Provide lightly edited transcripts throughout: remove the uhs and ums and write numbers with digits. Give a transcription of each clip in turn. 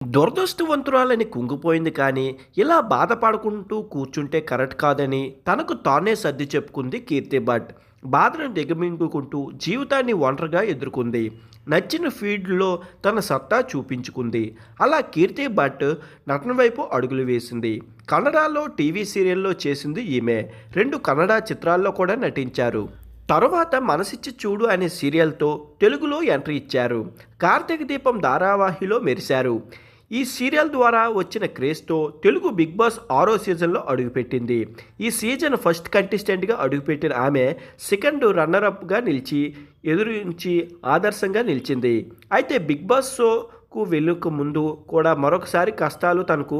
దురదృష్టవంతురాలని కుంగిపోయింది కానీ, ఇలా బాధపడుకుంటూ కూర్చుంటే కరెక్ట్ కాదని తనకు తానే సర్ది చెప్పుకుంది కీర్తి భట్. బాధను దిగమింగుకుంటూ జీవితాన్ని ఒంటరిగా ఎదుర్కొంది. నచ్చిన ఫీల్డ్లో తన సత్తా చూపించుకుంది. అలా కీర్తి భట్ నటన వైపు అడుగులు వేసింది. కన్నడలో టీవీ సీరియల్లో చేసింది ఈమె. 2 కన్నడ చిత్రాల్లో కూడా నటించారు. తరువాత మనసిచ్చి చూడు అనే సీరియల్తో తెలుగులో ఎంట్రీ ఇచ్చారు. కార్తీక దీపం ధారావాహిలో మెరిశారు. ఈ సీరియల్ ద్వారా వచ్చిన క్రేజ్తో తెలుగు బిగ్ బాస్ 6వ సీజన్లో అడుగుపెట్టింది. ఈ సీజన్ ఫస్ట్ కంటెస్టెంట్గా అడుగుపెట్టిన ఆమె సెకండ్ రన్నరప్గా నిలిచి ఎదురించి ఆదర్శంగా నిలిచింది. అయితే బిగ్ బాస్ షోకు వెళ్ళక ముందు కూడా మరొకసారి కష్టాలు తనకు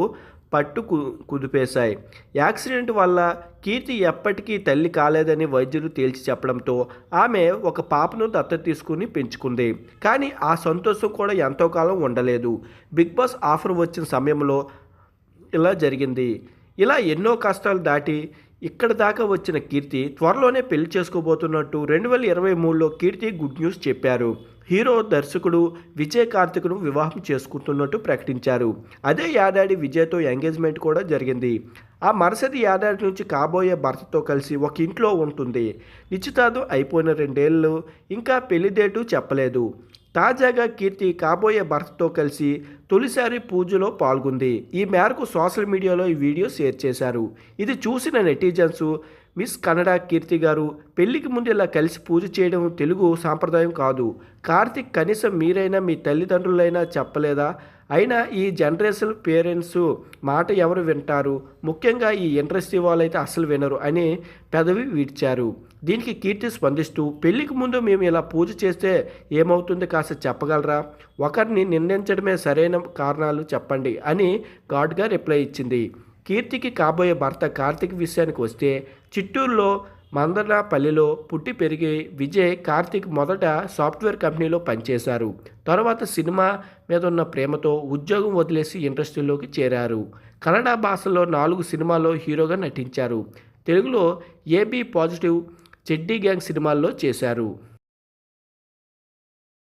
పట్టు కుదిపేశాయి. యాక్సిడెంట్ వల్ల కీర్తి ఎప్పటికీ తల్లి కాలేదని వైద్యులు తేల్చి చెప్పడంతో ఆమె ఒక పాపను దత్తత తీసుకుని పెంచుకుంది. కానీ ఆ సంతోషం కూడా ఎంతో కాలం ఉండలేదు. బిగ్ బాస్ ఆఫర్ వచ్చిన సమయంలో ఇలా జరిగింది. ఇలా ఎన్నో కష్టాలు దాటి ఇక్కడ దాకా వచ్చిన కీర్తి త్వరలోనే పెళ్లి చేసుకోబోతున్నట్టు 2023లో కీర్తి గుడ్ న్యూస్ చెప్పారు. హీరో దర్శకుడు విజయ్ కార్తిక్ను వివాహం చేసుకుంటున్నట్టు ప్రకటించారు. అదే ఏడాది విజయ్తో ఎంగేజ్మెంట్ కూడా జరిగింది. ఆ మరుసటి ఏడాది నుంచి కాబోయే భర్తతో కలిసి ఒక ఇంట్లో ఉంటుంది. నిశ్చితార్థం అయిపోయిన 2 ఏళ్ళు ఇంకా పెళ్లి డేటు చెప్పలేదు. తాజాగా కీర్తి కాబోయే భర్తతో కలిసి తొలిసారి పూజలో పాల్గొంది. ఈ మేరకు సోషల్ మీడియాలో ఈ వీడియో షేర్ చేశారు. ఇది చూసిన నెటిజన్స్ మిస్ కన్నడ కీర్తి గారు పెళ్లికి ముందు ఇలా కలిసి పూజ చేయడం తెలుగు సాంప్రదాయం కాదు. కార్తిక్ కనీసం మీరైనా మీ తల్లిదండ్రులైనా చెప్పలేదా? అయినా ఈ జనరేషన్ పేరెంట్స్ మాట ఎవరు వింటారు? ముఖ్యంగా ఈ ఇండస్ట్రీ వాళ్ళైతే అస్సలు వినరు అని పెదవి విడిచారు. దీనికి కీర్తి స్పందిస్తూ పెళ్లికి ముందు మేము ఇలా పూజ చేస్తే ఏమవుతుంది కాస్త చెప్పగలరా? ఒకరిని నిందించడమే సరైన కారణాలు చెప్పండి అని ఘాటుగా రిప్లై ఇచ్చింది. కీర్తికి కాబోయే భర్త కార్తిక్ విషయానికి వస్తే చిత్తూరులో మందనపల్లిలో పుట్టి పెరిగి విజయ్ కార్తిక్ మొదట సాఫ్ట్వేర్ కంపెనీలో పనిచేశారు. తర్వాత సినిమా మీద ఉన్న ప్రేమతో ఉద్యోగం వదిలేసి ఇండస్ట్రీలోకి చేరారు. కన్నడ భాషలో 4 సినిమాల్లో హీరోగా నటించారు. తెలుగులో ఏబీ పాజిటివ్, చెడ్డీ గ్యాంగ్ సినిమాల్లో చేశారు.